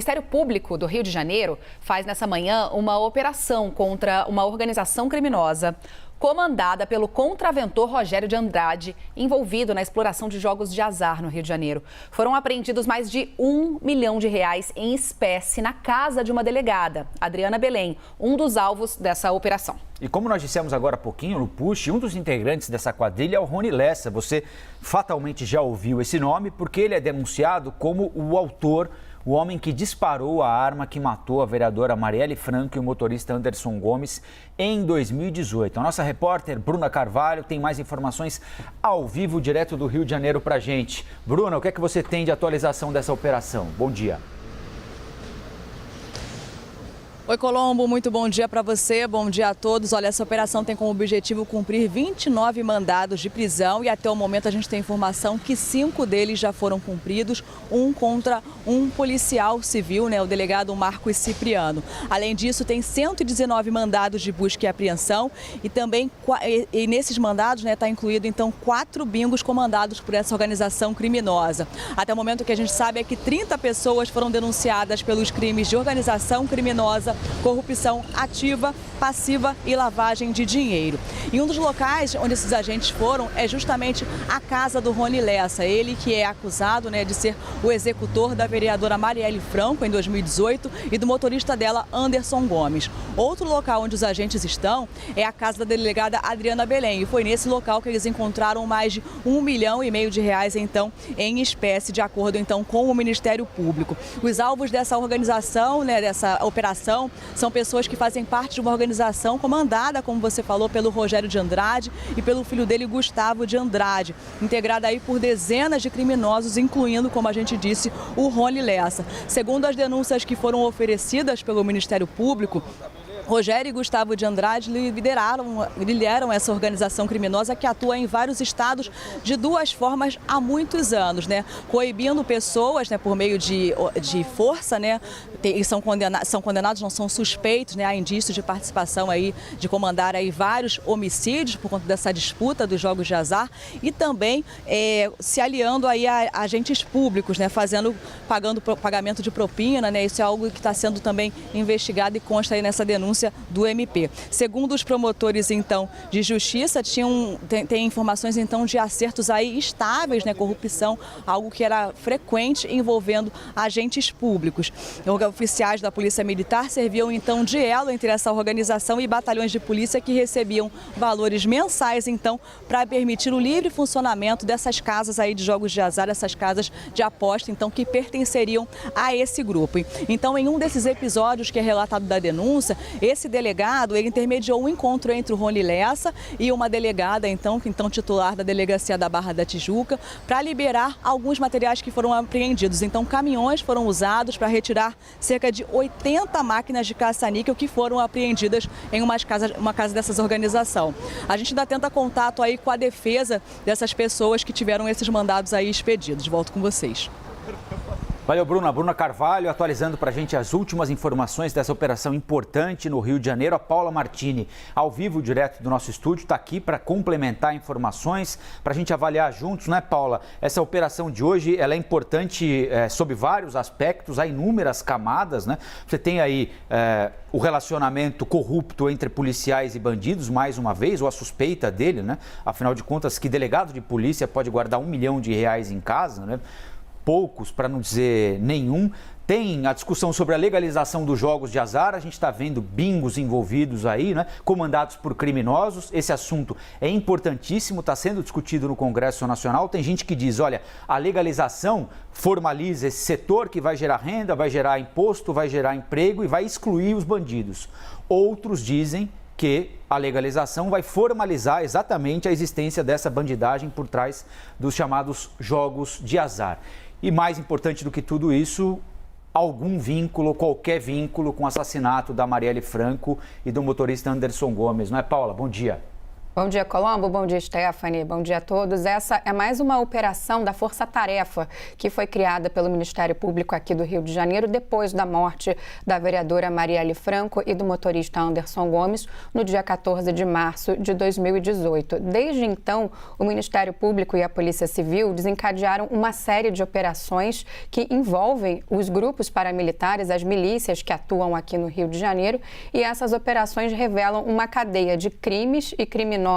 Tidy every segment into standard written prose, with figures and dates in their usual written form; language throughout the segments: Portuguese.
O Ministério Público do Rio de Janeiro faz nessa manhã uma operação contra uma organização criminosa comandada pelo contraventor Rogério de Andrade, envolvido na exploração de jogos de azar no Rio de Janeiro. Foram apreendidos mais de R$ 1 milhão em espécie na casa de uma delegada, Adriana Belém, um dos alvos dessa operação. E como nós dissemos agora há pouquinho no Push, um dos integrantes dessa quadrilha é o Rony Lessa. Você fatalmente já ouviu esse nome porque ele é denunciado como o autor, o homem que disparou a arma que matou a vereadora Marielle Franco e o motorista Anderson Gomes em 2018. A nossa repórter Bruna Carvalho tem mais informações ao vivo, direto do Rio de Janeiro para a gente. Bruna, o que é que você tem de atualização dessa operação? Bom dia. Oi, Colombo, muito bom dia para você, bom dia a todos. Olha, essa operação tem como objetivo cumprir 29 mandados de prisão e até o momento a gente tem informação que 5 deles já foram cumpridos, um contra um policial civil, o delegado Marcos Cipriano. Além disso, tem 119 mandados de busca e apreensão e também nesses mandados está incluído então 4 bingos comandados por essa organização criminosa. Até o momento o que a gente sabe é que 30 pessoas foram denunciadas pelos crimes de organização criminosa, corrupção ativa, passiva e lavagem de dinheiro. E um dos locais onde esses agentes foram é justamente a casa do Rony Lessa, ele que é acusado de ser o executor da vereadora Marielle Franco em 2018 e do motorista dela, Anderson Gomes. Outro local onde os agentes estão é a casa da delegada Adriana Belém e foi nesse local que eles encontraram mais de R$ 1,5 milhão então em espécie, de acordo então com o Ministério Público. Os alvos dessa organização, dessa operação, são pessoas que fazem parte de uma organização comandada, como você falou, pelo Rogério de Andrade e pelo filho dele, Gustavo de Andrade, integrada aí por dezenas de criminosos, incluindo, como a gente disse, o Rony Lessa. Segundo as denúncias que foram oferecidas pelo Ministério Público, Rogério e Gustavo de Andrade lideram essa organização criminosa que atua em vários estados de duas formas há muitos anos, coibindo pessoas, por meio de força, e são condenados, não são suspeitos, há indícios de participação aí, de comandar aí vários homicídios por conta dessa disputa dos jogos de azar e também se aliando aí a agentes públicos, pagando pagamento de propina, isso é algo que está sendo também investigado e consta aí nessa denúncia do MP. Segundo os promotores, então, de justiça, tem informações, então, de acertos aí estáveis, corrupção, algo que era frequente envolvendo agentes públicos. Oficiais da Polícia Militar serviam, então, de elo entre essa organização e batalhões de polícia que recebiam valores mensais, então, para permitir o livre funcionamento dessas casas aí de jogos de azar, essas casas de aposta, então, que pertenceriam a esse grupo. Então, em um desses episódios que é relatado da denúncia, esse delegado, ele intermediou um encontro entre o Rony Lessa e uma delegada, então titular da delegacia da Barra da Tijuca, para liberar alguns materiais que foram apreendidos. Então, caminhões foram usados para retirar cerca de 80 máquinas de caça-níquel que foram apreendidas em uma casa dessas organizações. A gente ainda tenta contato aí com a defesa dessas pessoas que tiveram esses mandados aí expedidos. Volto com vocês. Valeu, Bruna. Bruna Carvalho atualizando para a gente as últimas informações dessa operação importante no Rio de Janeiro. A Paula Martini, ao vivo, direto do nosso estúdio, está aqui para complementar informações, para a gente avaliar juntos, né, Paula? Essa operação de hoje, ela é importante sob vários aspectos, há inúmeras camadas, né? Você tem aí o relacionamento corrupto entre policiais e bandidos, mais uma vez, ou a suspeita dele, né? Afinal de contas, que delegado de polícia pode guardar R$ 1 milhão em casa, né? Poucos, para não dizer nenhum. Tem a discussão sobre a legalização dos jogos de azar, a gente está vendo bingos envolvidos aí, comandados por criminosos. Esse assunto é importantíssimo, está sendo discutido no Congresso Nacional. Tem gente que diz, olha, a legalização formaliza esse setor que vai gerar renda, vai gerar imposto, vai gerar emprego e vai excluir os bandidos. Outros dizem que a legalização vai formalizar exatamente a existência dessa bandidagem por trás dos chamados jogos de azar. E mais importante do que tudo isso, algum vínculo, qualquer vínculo com o assassinato da Marielle Franco e do motorista Anderson Gomes, não é, Paula? Bom dia. Bom dia, Colombo. Bom dia, Stephanie. Bom dia a todos. Essa é mais uma operação da Força Tarefa que foi criada pelo Ministério Público aqui do Rio de Janeiro depois da morte da vereadora Marielle Franco e do motorista Anderson Gomes no dia 14 de março de 2018. Desde então, o Ministério Público e a Polícia Civil desencadearam uma série de operações que envolvem os grupos paramilitares, as milícias que atuam aqui no Rio de Janeiro, e essas operações revelam uma cadeia de crimes e criminosos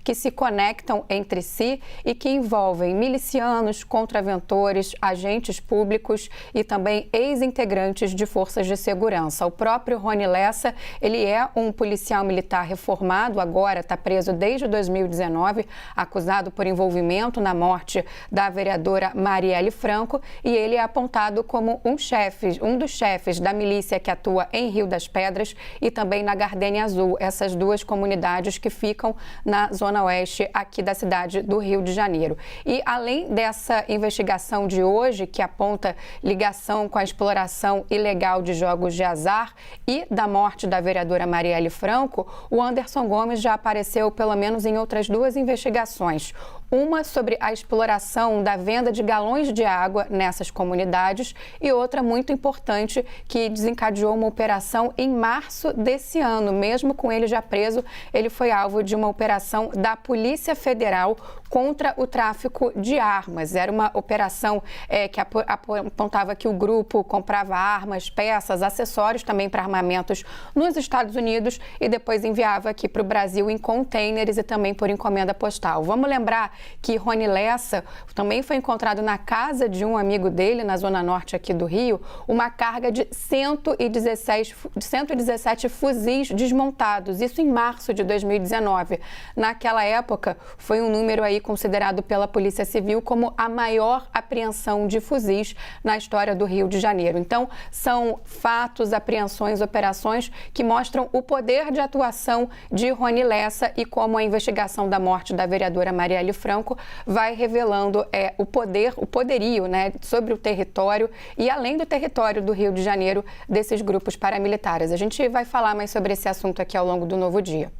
que se conectam entre si e que envolvem milicianos, contraventores, agentes públicos e também ex-integrantes de forças de segurança. O próprio Rony Lessa, ele é um policial militar reformado, agora está preso desde 2019, acusado por envolvimento na morte da vereadora Marielle Franco, e ele é apontado como um dos chefes da milícia que atua em Rio das Pedras e também na Gardênia Azul, essas duas comunidades que ficam na zona oeste aqui da cidade do Rio de Janeiro. E além dessa investigação de hoje, que aponta ligação com a exploração ilegal de jogos de azar e da morte da vereadora Marielle Franco, o Anderson Gomes já apareceu pelo menos em outras duas investigações. Uma sobre a exploração da venda de galões de água nessas comunidades e outra muito importante que desencadeou uma operação em março desse ano. Mesmo com ele já preso, ele foi alvo de uma operação da Polícia Federal contra o tráfico de armas. Era uma operação que apontava que o grupo comprava armas, peças, acessórios também para armamentos nos Estados Unidos e depois enviava aqui para o Brasil em containers e também por encomenda postal. Vamos lembrar que Rony Lessa também foi encontrado na casa de um amigo dele, na zona norte aqui do Rio, uma carga de 117 fuzis desmontados, isso em março de 2019. Naquela época, foi um número aí considerado pela Polícia Civil como a maior apreensão de fuzis na história do Rio de Janeiro. Então, são fatos, apreensões, operações que mostram o poder de atuação de Rony Lessa e como a investigação da morte da vereadora Marielle Franco vai revelando o poderio, né, sobre o território e além do território do Rio de Janeiro desses grupos paramilitares. A gente vai falar mais sobre esse assunto aqui ao longo do Novo Dia.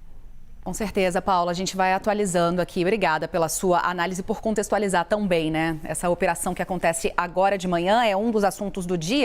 Com certeza, Paula, a gente vai atualizando aqui. Obrigada pela sua análise, por contextualizar tão bem, né? Essa operação que acontece agora de manhã é um dos assuntos do dia.